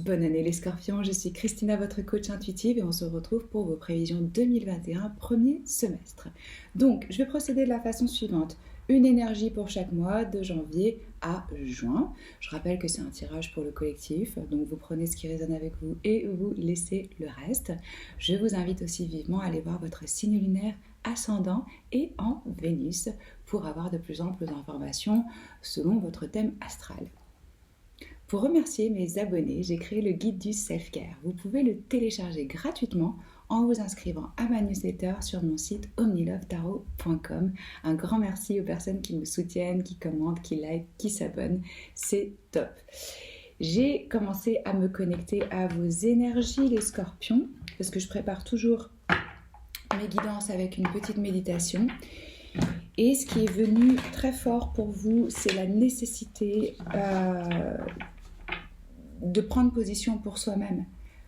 Bonne année les scorpions, je suis Christina, votre coach intuitive et on se retrouve pour vos prévisions 2021, premier semestre. Donc, je vais procéder de la façon suivante. Une énergie pour chaque mois de janvier à juin. Je rappelle que c'est un tirage pour le collectif, donc vous prenez ce qui résonne avec vous et vous laissez le reste. Je vous invite aussi vivement à aller voir votre signe lunaire ascendant et en Vénus pour avoir de plus amples informations selon votre thème astral. Pour remercier mes abonnés, j'ai créé le guide du self-care. Vous pouvez le télécharger gratuitement en vous inscrivant à ma newsletter sur mon site omnilovetarot.com. Un grand merci aux personnes qui me soutiennent, qui commentent, qui likent, qui s'abonnent. C'est top. J'ai commencé à me connecter à vos énergies, les scorpions, parce que je prépare toujours mes guidances avec une petite méditation. Et ce qui est venu très fort pour vous, c'est la nécessité de prendre position pour soi-même,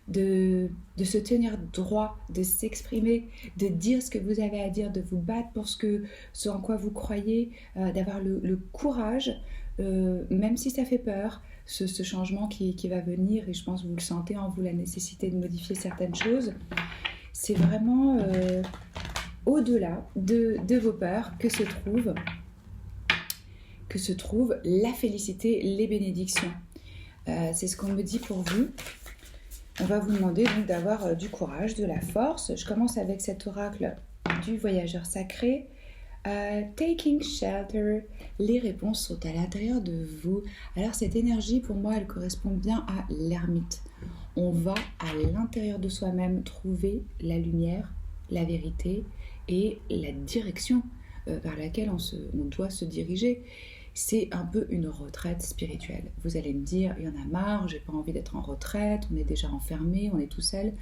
de se tenir droit, de s'exprimer, de dire ce que vous avez à dire, de vous battre pour ce en quoi vous croyez, d'avoir le courage, même si ça fait peur, ce changement qui va venir, et je pense que vous le sentez en vous, la nécessité de modifier certaines choses. C'est vraiment au-delà de vos peurs que se trouve la félicité, les bénédictions. C'est ce qu'on me dit pour vous. On va vous demander donc d'avoir du courage, de la force. Je commence avec cet oracle du voyageur sacré. Taking shelter. Les réponses sont à l'intérieur de vous. Alors cette énergie, pour moi, elle correspond bien à l'ermite. On va à l'intérieur de soi-même trouver la lumière, la vérité et la direction vers laquelle on doit se diriger. C'est un peu une retraite spirituelle. Vous allez me dire, il y en a marre, j'ai pas envie d'être en retraite, on est déjà enfermé, on est tout seul.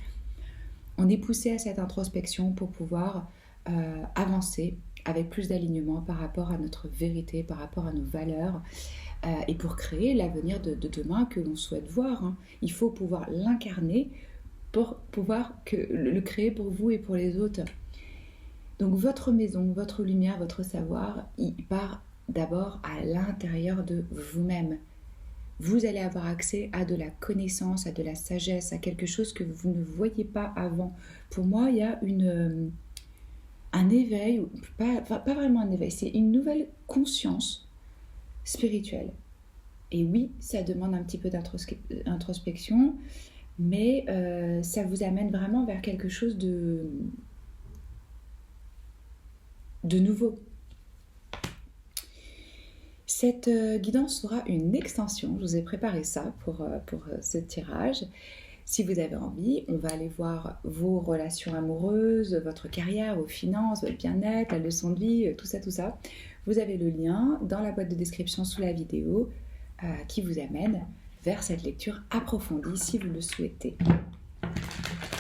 On est poussé à cette introspection pour pouvoir avancer avec plus d'alignement par rapport à notre vérité, par rapport à nos valeurs, et pour créer l'avenir de demain que l'on souhaite voir. Il faut pouvoir l'incarner pour pouvoir le créer pour vous et pour les autres. Donc votre maison, votre lumière, votre savoir, il part d'abord à l'intérieur de vous-même. Vous allez avoir accès à de la connaissance, à de la sagesse, à quelque chose que vous ne voyiez pas avant. Pour moi, il y a un éveil, pas vraiment un éveil, c'est une nouvelle conscience spirituelle. Et oui, ça demande un petit peu d'introspection, mais ça vous amène vraiment vers quelque chose de nouveau. Cette guidance sera une extension, je vous ai préparé ça pour ce tirage. Si vous avez envie, on va aller voir vos relations amoureuses, votre carrière, vos finances, votre bien-être, la leçon de vie, tout ça. Vous avez le lien dans la boîte de description sous la vidéo qui vous amène vers cette lecture approfondie si vous le souhaitez.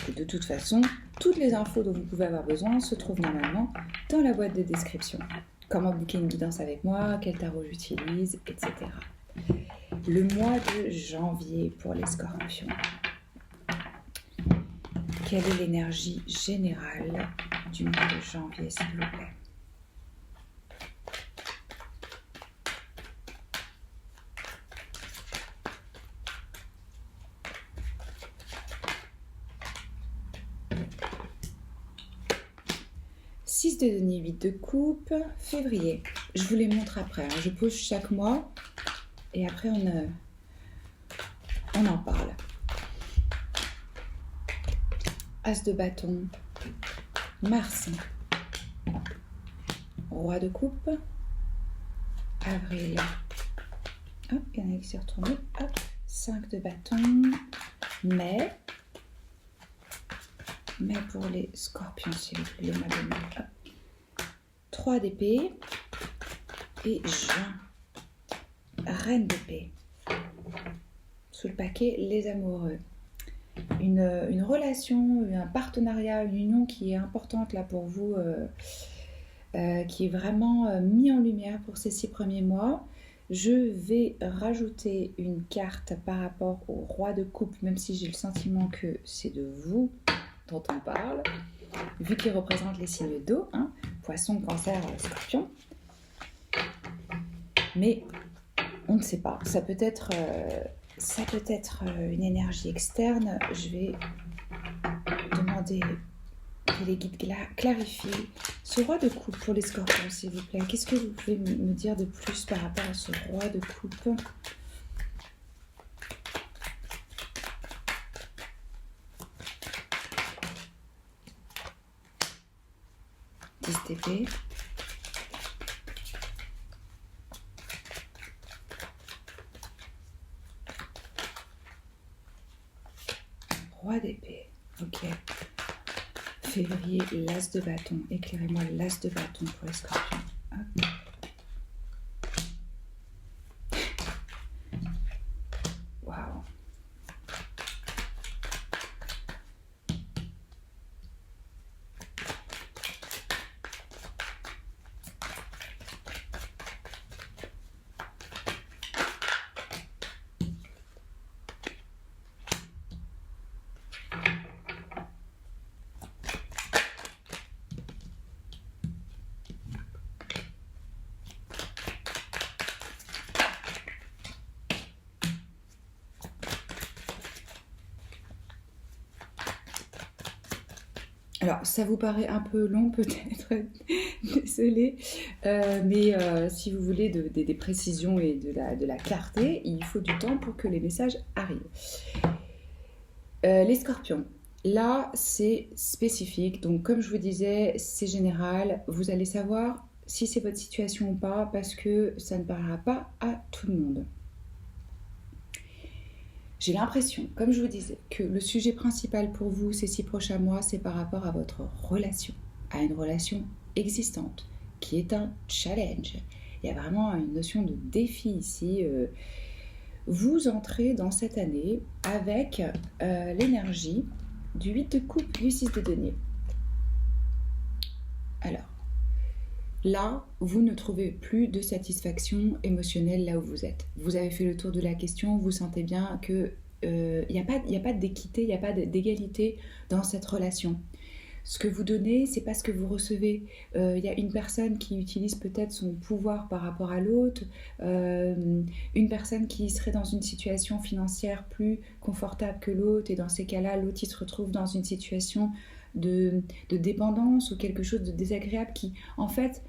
Et de toute façon, toutes les infos dont vous pouvez avoir besoin se trouvent normalement dans la boîte de description. Comment booker une guidance avec moi, quel tarot j'utilise, etc. Le mois de janvier pour les scorpions. Quelle est l'énergie générale du mois de janvier, s'il vous plaît ? Six de denier, 8 de coupe, février. Je vous les montre après. Je pose chaque mois et après on en parle. As de bâton, Mars. Roi de coupe, avril. Hop, il y en a qui s'est retourné. Hop, 5 de bâton, mai. Mais pour les scorpions, s'il vous plaît, les madeleines. 3 d'épée et juin. Reine d'épée. Sous le paquet, les amoureux. Une relation, un partenariat, une union qui est importante là pour vous, qui est vraiment mis en lumière pour ces 6 premiers mois. Je vais rajouter une carte par rapport au roi de coupe, même si j'ai le sentiment que c'est de vous dont on parle, vu qu'il représente les signes d'eau, poisson, cancer, scorpion. Mais on ne sait pas, ça peut être ça peut être une énergie externe. Je vais demander que les guides clarifient ce roi de coupe pour les scorpions, s'il vous plaît. Qu'est-ce que vous pouvez me dire de plus par rapport à ce roi de coupe? 10 d'épée. Roi d'épée. Ok. Février, l'as de bâton. Éclairez-moi l'as de bâton pour les scorpions. Hop. Waouh. Alors, ça vous paraît un peu long peut-être, désolée, mais si vous voulez des précisions et de la clarté, il faut du temps pour que les messages arrivent. Les scorpions, là c'est spécifique, donc comme je vous disais, c'est général, vous allez savoir si c'est votre situation ou pas, parce que ça ne parlera pas à tout le monde. J'ai l'impression, comme je vous disais, que le sujet principal pour vous ces 6 prochains mois, c'est par rapport à votre relation, à une relation existante, qui est un challenge. Il y a vraiment une notion de défi ici. Vous entrez dans cette année avec l'énergie du 8 de coupe, du 6 de denier. Alors, là, vous ne trouvez plus de satisfaction émotionnelle là où vous êtes. Vous avez fait le tour de la question, vous sentez bien que il n'y a pas d'équité, il n'y a pas d'égalité dans cette relation. Ce que vous donnez, c'est pas ce que vous recevez. Il y a une personne qui utilise peut-être son pouvoir par rapport à l'autre, une personne qui serait dans une situation financière plus confortable que l'autre, et dans ces cas-là, l'autre il se retrouve dans une situation de dépendance ou quelque chose de désagréable qui, en fait,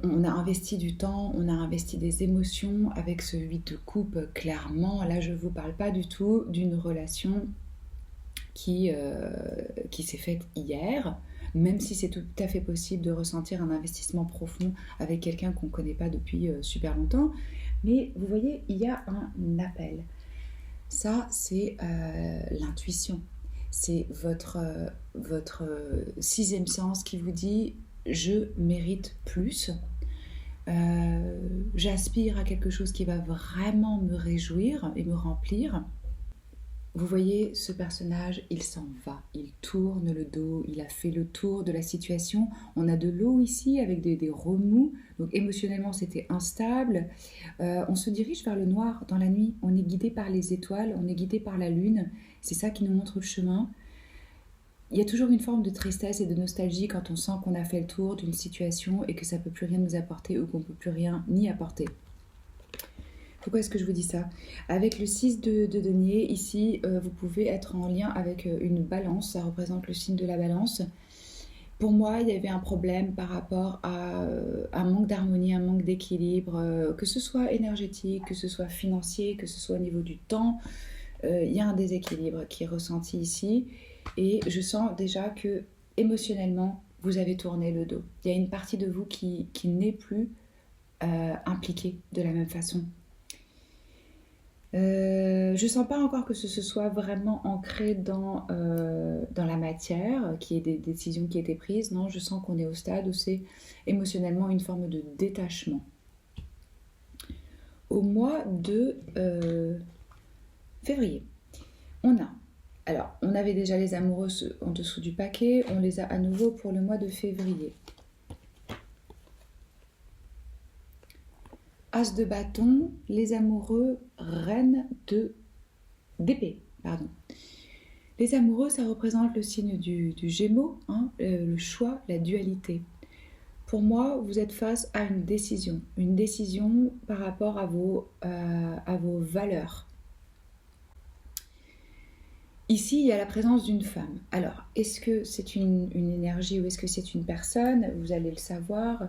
on a investi du temps, on a investi des émotions avec ce 8 de coupe, clairement. Là, je ne vous parle pas du tout d'une relation qui s'est faite hier, même si c'est tout à fait possible de ressentir un investissement profond avec quelqu'un qu'on ne connaît pas depuis super longtemps. Mais vous voyez, il y a un appel. Ça, c'est l'intuition. C'est votre 6e sens qui vous dit « je mérite plus ». J'aspire à quelque chose qui va vraiment me réjouir et me remplir. Vous voyez, ce personnage, il s'en va, il tourne le dos, il a fait le tour de la situation. On a de l'eau ici avec des remous, donc émotionnellement c'était instable. On se dirige vers le noir dans la nuit, on est guidé par les étoiles, on est guidé par la lune, c'est ça qui nous montre le chemin. Il y a toujours une forme de tristesse et de nostalgie quand on sent qu'on a fait le tour d'une situation et que ça ne peut plus rien nous apporter ou qu'on ne peut plus rien ni apporter. Pourquoi est-ce que je vous dis ça? Avec le 6 de denier, ici, vous pouvez être en lien avec une balance, ça représente le signe de la balance. Pour moi, il y avait un problème par rapport à un manque d'harmonie, un manque d'équilibre, que ce soit énergétique, que ce soit financier, que ce soit au niveau du temps. Il y a un déséquilibre qui est ressenti ici. Et je sens déjà que émotionnellement, vous avez tourné le dos. Il y a une partie de vous qui n'est plus impliquée de la même façon. Je sens pas encore que ce soit vraiment ancré dans la matière, qu'il y ait des décisions qui aient été prises. Non, je sens qu'on est au stade où c'est émotionnellement une forme de détachement. Au mois de février, on avait déjà les amoureux en dessous du paquet, on les a à nouveau pour le mois de février. As de bâton, les amoureux, reine d'épée. Les amoureux, ça représente le signe du Gémeaux, hein, le choix, la dualité. pour moi, vous êtes face à une décision par rapport à vos valeurs. Ici, il y a la présence d'une femme. Alors, est-ce que c'est une énergie ou est-ce que c'est une personne? Vous allez le savoir.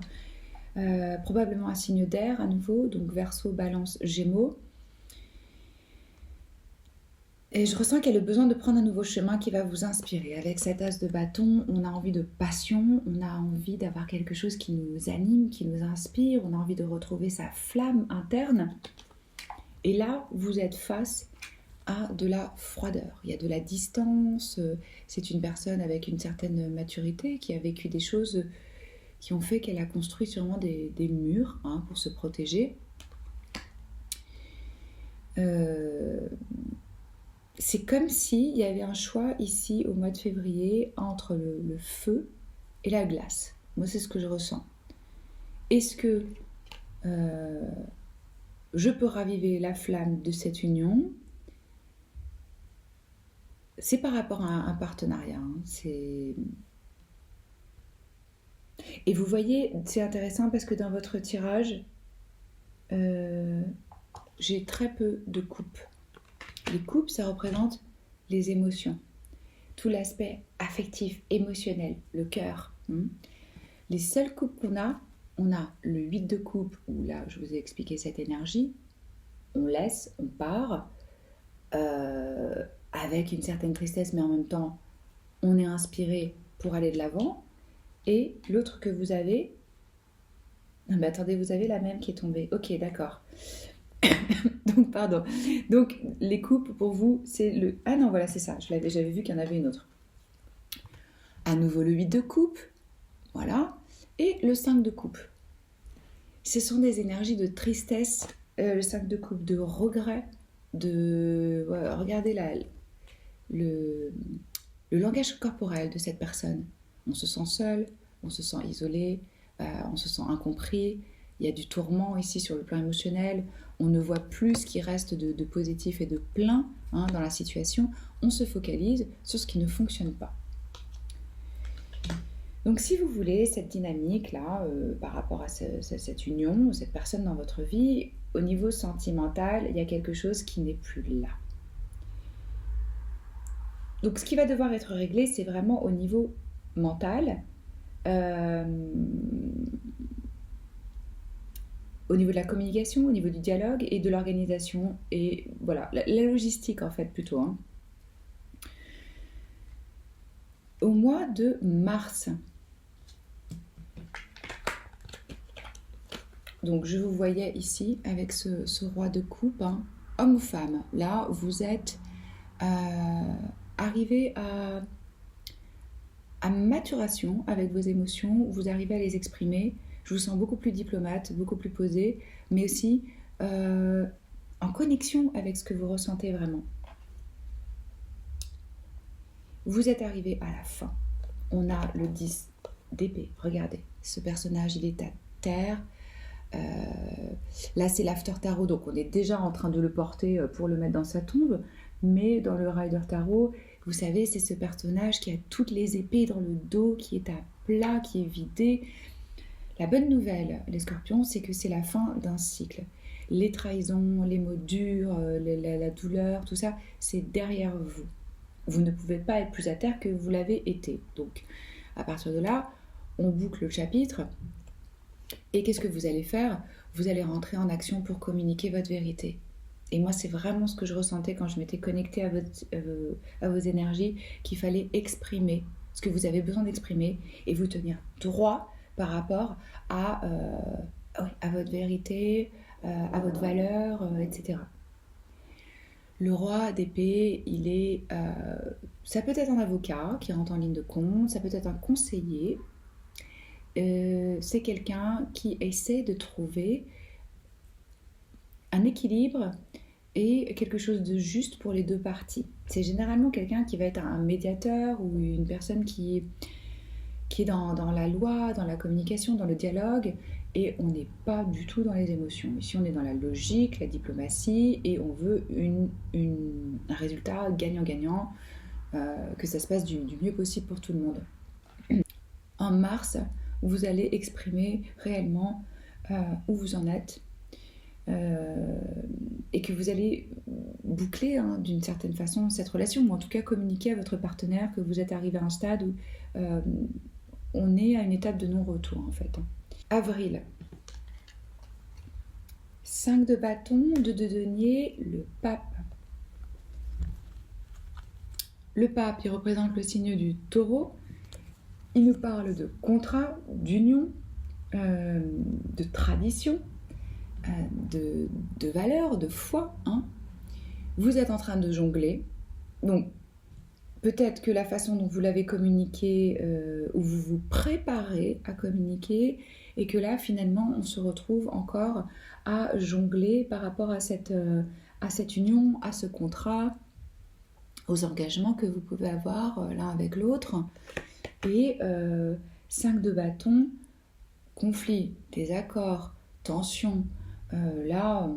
Probablement un signe d'air à nouveau, donc Verseau, Balance, Gémeaux. Et je ressens qu'il y a le besoin de prendre un nouveau chemin qui va vous inspirer. Avec cet as de bâton, on a envie de passion, on a envie d'avoir quelque chose qui nous anime, qui nous inspire, on a envie de retrouver sa flamme interne. Et là, vous êtes face à de la froideur. Il y a de la distance, c'est une personne avec une certaine maturité qui a vécu des choses qui ont fait qu'elle a construit sûrement des murs pour se protéger. C'est comme s'il y avait un choix ici au mois de février entre le feu et la glace. Moi, c'est ce que je ressens. Est-ce que je peux raviver la flamme de cette union? C'est par rapport à un partenariat. Et vous voyez, c'est intéressant parce que dans votre tirage, j'ai très peu de coupes. Les coupes, ça représente les émotions. Tout l'aspect affectif, émotionnel, le cœur. Les seules coupes qu'on a, on a le 8 de coupe, où là, je vous ai expliqué cette énergie. On laisse, on part, avec une certaine tristesse, mais en même temps, on est inspiré pour aller de l'avant. Et l'autre que vous avez... Non, mais attendez, vous avez la même qui est tombée. Ok, d'accord. Donc, pardon. Donc, les coupes, pour vous, c'est le... Ah non, voilà, c'est ça. J'avais vu qu'il y en avait une autre. À nouveau, le 8 de coupe. Voilà. Et le 5 de coupe. Ce sont des énergies de tristesse. Le 5 de coupe, de regret, de... Ouais, regardez là, le langage corporel de cette personne. On se sent seul, on se sent isolé, on se sent incompris. Il y a du tourment ici sur le plan émotionnel. On ne voit plus ce qui reste de positif et de plein dans la situation. On se focalise sur ce qui ne fonctionne pas. Donc si vous voulez cette dynamique-là, par rapport à cette union, cette personne dans votre vie, au niveau sentimental, il y a quelque chose qui n'est plus là. Donc ce qui va devoir être réglé, c'est vraiment au niveau mental, au niveau de la communication, au niveau du dialogue et de l'organisation, et voilà, la logistique en fait plutôt. Au mois de mars, donc je vous voyais ici avec ce roi de coupe, homme ou femme, là vous êtes arrivé à maturation avec vos émotions, vous arrivez à les exprimer. Je vous sens beaucoup plus diplomate, beaucoup plus posé, mais aussi en connexion avec ce que vous ressentez vraiment. Vous êtes arrivé à la fin. On a le 10 d'épée. Regardez, ce personnage, il est à terre. Là, c'est l'After Tarot, donc on est déjà en train de le porter pour le mettre dans sa tombe. Mais dans le Rider Tarot, vous savez, c'est ce personnage qui a toutes les épées dans le dos, qui est à plat, qui est vidé. La bonne nouvelle, les scorpions, c'est que c'est la fin d'un cycle. Les trahisons, les mots durs, la douleur, tout ça, c'est derrière vous. Vous ne pouvez pas être plus à terre que vous l'avez été. Donc, à partir de là, on boucle le chapitre. Et qu'est-ce que vous allez faire? Vous allez rentrer en action pour communiquer votre vérité. Et moi, c'est vraiment ce que je ressentais quand je m'étais connectée à vos énergies, qu'il fallait exprimer ce que vous avez besoin d'exprimer et vous tenir droit par rapport à votre vérité, à votre valeur, etc. Le roi d'épée, il est... ça peut être un avocat qui rentre en ligne de compte, ça peut être un conseiller. C'est quelqu'un qui essaie de trouver un équilibre et quelque chose de juste pour les deux parties. C'est généralement quelqu'un qui va être un médiateur ou une personne qui est dans la loi, dans la communication, dans le dialogue, et on n'est pas du tout dans les émotions. Ici, on est dans la logique, la diplomatie, et on veut un résultat gagnant-gagnant, que ça se passe du mieux possible pour tout le monde. En mars, où vous allez exprimer réellement où vous en êtes et que vous allez boucler d'une certaine façon cette relation, ou en tout cas communiquer à votre partenaire que vous êtes arrivé à un stade où on est à une étape de non-retour en fait. Avril. 5 de bâton, 2 de denier, le pape. Le pape, il représente le signe du taureau. Il nous parle de contrat, d'union, de tradition, de valeur, de foi. Vous êtes en train de jongler. Donc, peut-être que la façon dont vous l'avez communiqué, ou vous vous préparez à communiquer, et que là, finalement, on se retrouve encore à jongler par rapport à cette union, à ce contrat, aux engagements que vous pouvez avoir l'un avec l'autre. Et 5 de bâton, conflit, désaccord, tension. Là,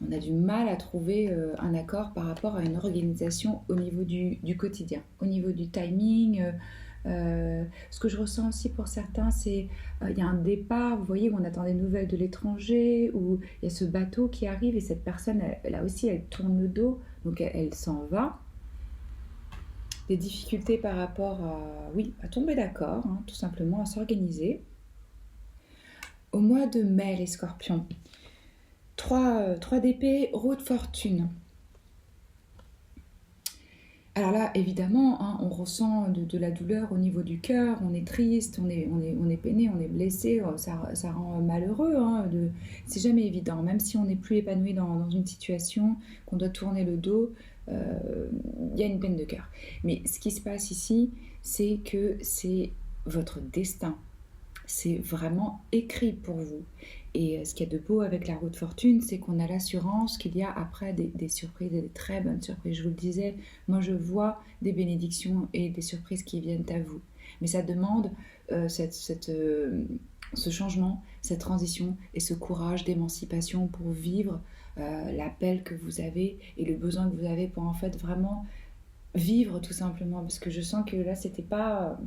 on a du mal à trouver un accord par rapport à une organisation au niveau du quotidien, au niveau du timing. Ce que je ressens aussi pour certains, c'est il y a un départ, vous voyez, où on attend des nouvelles de l'étranger, où il y a ce bateau qui arrive et cette personne, là aussi, elle tourne le dos, donc elle s'en va. Des difficultés par rapport à tomber d'accord, tout simplement, à s'organiser. Au mois de mai, les scorpions, 3 d'épée, roue de fortune. Alors là, évidemment, on ressent de la douleur au niveau du cœur, on est triste, on est peiné, on est blessé, ça rend malheureux. C'est jamais évident, même si on n'est plus épanoui dans une situation, qu'on doit tourner le dos, il y a une peine de cœur. Mais ce qui se passe ici, c'est que c'est votre destin. C'est vraiment écrit pour vous. Et ce qu'il y a de beau avec la roue de fortune, c'est qu'on a l'assurance qu'il y a après des surprises, des très bonnes surprises. Je vous le disais, moi je vois des bénédictions et des surprises qui viennent à vous. Mais ça demande ce changement, cette transition et ce courage d'émancipation pour vivre l'appel que vous avez et le besoin que vous avez pour en fait vraiment vivre tout simplement. Parce que je sens que là, c'était pas...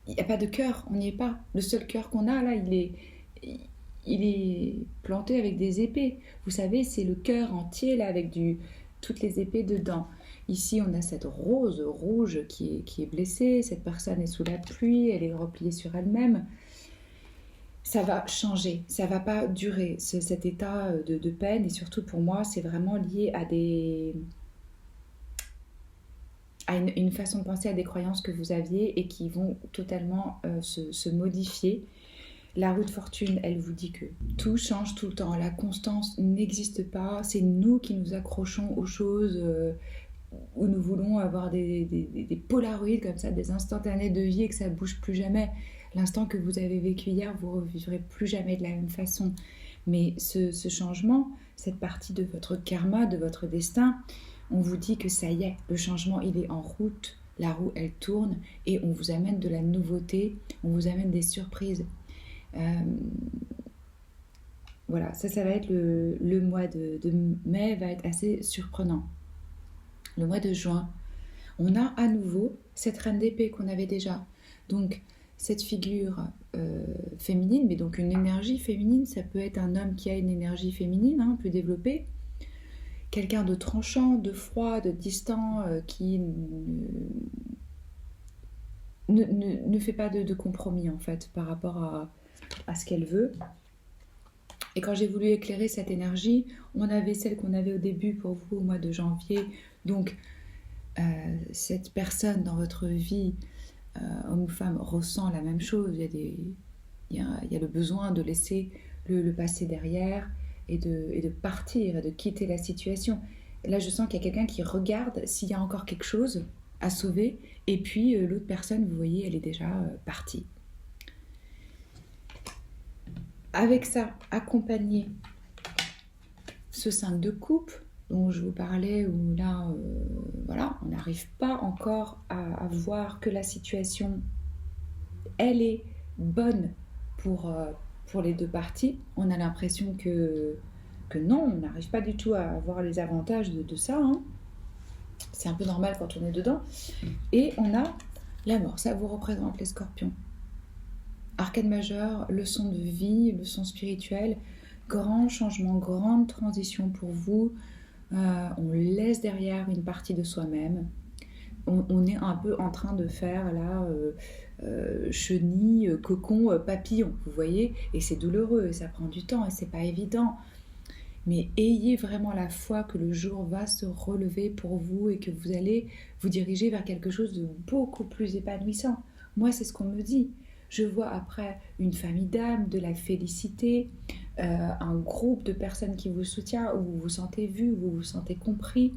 Il n'y a pas de cœur, on n'y est pas. Le seul cœur qu'on a là, il est planté avec des épées. Vous savez, c'est le cœur entier là avec toutes les épées dedans. Ici, on a cette rose rouge qui est blessée. Cette personne est sous la pluie, elle est repliée sur elle-même. Ça va changer, ça va pas durer. Cet état de peine, et surtout pour moi, c'est vraiment lié à une façon de penser, à des croyances que vous aviez et qui vont totalement se modifier. La roue de fortune, elle vous dit que tout change tout le temps. La constance n'existe pas. C'est nous qui nous accrochons aux choses où nous voulons avoir des polaroïdes comme ça, des instantanés de vie et que ça ne bouge plus jamais. L'instant que vous avez vécu hier, vous ne revivrez plus jamais de la même façon. Mais ce changement, cette partie de votre karma, de votre destin, on vous dit que ça y est, le changement, il est en route. La roue, elle tourne et on vous amène de la nouveauté, on vous amène des surprises. Voilà, ça va être le mois de mai, va être assez surprenant. Le mois de juin, on a à nouveau cette reine d'épée qu'on avait déjà. Donc, cette figure féminine, mais donc une énergie féminine, ça peut être un homme qui a une énergie féminine, plus développée, quelqu'un de tranchant, de froid, de distant, qui ne fait pas de compromis en fait par rapport à ce qu'elle veut. Et quand j'ai voulu éclairer cette énergie, on avait celle qu'on avait au début pour vous au mois de janvier. Donc, cette personne dans votre vie, homme ou femme, ressent la même chose. Il y a le besoin de laisser le passé derrière et de partir, et de quitter la situation. Là, je sens qu'il y a quelqu'un qui regarde s'il y a encore quelque chose à sauver. Et puis, l'autre personne, vous voyez, elle est déjà partie. Avec ça, accompagner ce 5 de coupe dont je vous parlais, où là, voilà, on n'arrive pas encore à voir que la situation, elle est bonne pour les deux parties. On a l'impression que non, on n'arrive pas du tout à voir les avantages de ça. C'est un peu normal quand on est dedans. Et on a la mort, ça vous représente les scorpions. arcane majeure, leçon de vie, leçon spirituelle, grand changement, grande transition pour vous. On laisse derrière une partie de soi-même. On est un peu en train de faire là chenille, cocon, papillon, vous voyez, et c'est douloureux, et ça prend du temps, et c'est pas évident. Mais ayez vraiment la foi que le jour va se relever pour vous et que vous allez vous diriger vers quelque chose de beaucoup plus épanouissant. Moi, c'est ce qu'on me dit. Je vois après une famille d'âmes, de la félicité, un groupe de personnes qui vous soutient, où vous vous sentez vu, où vous vous sentez compris.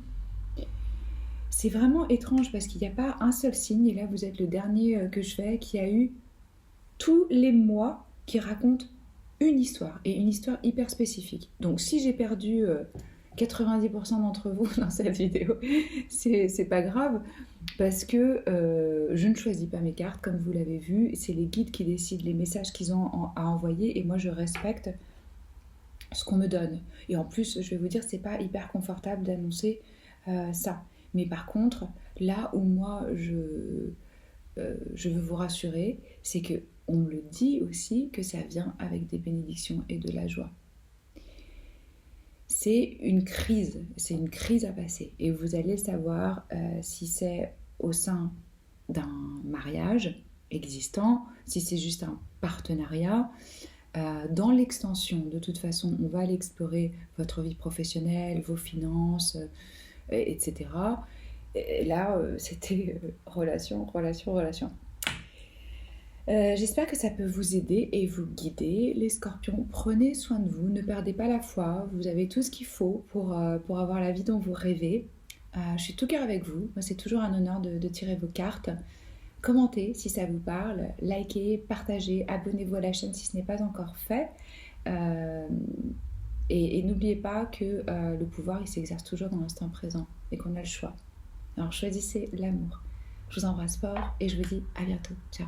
C'est vraiment étrange parce qu'il n'y a pas un seul signe, et là vous êtes le dernier que je fais, qui a eu tous les mois qui racontent une histoire, et une histoire hyper spécifique. Donc si j'ai perdu 90% d'entre vous dans cette vidéo, c'est pas grave, parce que je ne choisis pas mes cartes, comme vous l'avez vu, c'est les guides qui décident les messages qu'ils ont à envoyer, et moi je respecte ce qu'on me donne. Et en plus, je vais vous dire, c'est pas hyper confortable d'annoncer ça. Mais par contre, là où moi je veux vous rassurer, c'est que on me le dit aussi que ça vient avec des bénédictions et de la joie. C'est une crise à passer. Et vous allez le savoir si c'est au sein d'un mariage existant, si c'est juste un partenariat. Dans l'extension, de toute façon, on va aller explorer votre vie professionnelle, vos finances, etc. Et là, c'était relation. J'espère que ça peut vous aider et vous guider. Les scorpions, prenez soin de vous, ne perdez pas la foi, vous avez tout ce qu'il faut pour avoir la vie dont vous rêvez. Je suis tout cœur avec vous, moi c'est toujours un honneur de tirer vos cartes. Commentez si ça vous parle, likez, partagez, abonnez-vous à la chaîne si ce n'est pas encore fait. Et n'oubliez pas que le pouvoir il s'exerce toujours dans l'instant présent et qu'on a le choix. Alors choisissez l'amour. Je vous embrasse fort et je vous dis à bientôt. Ciao.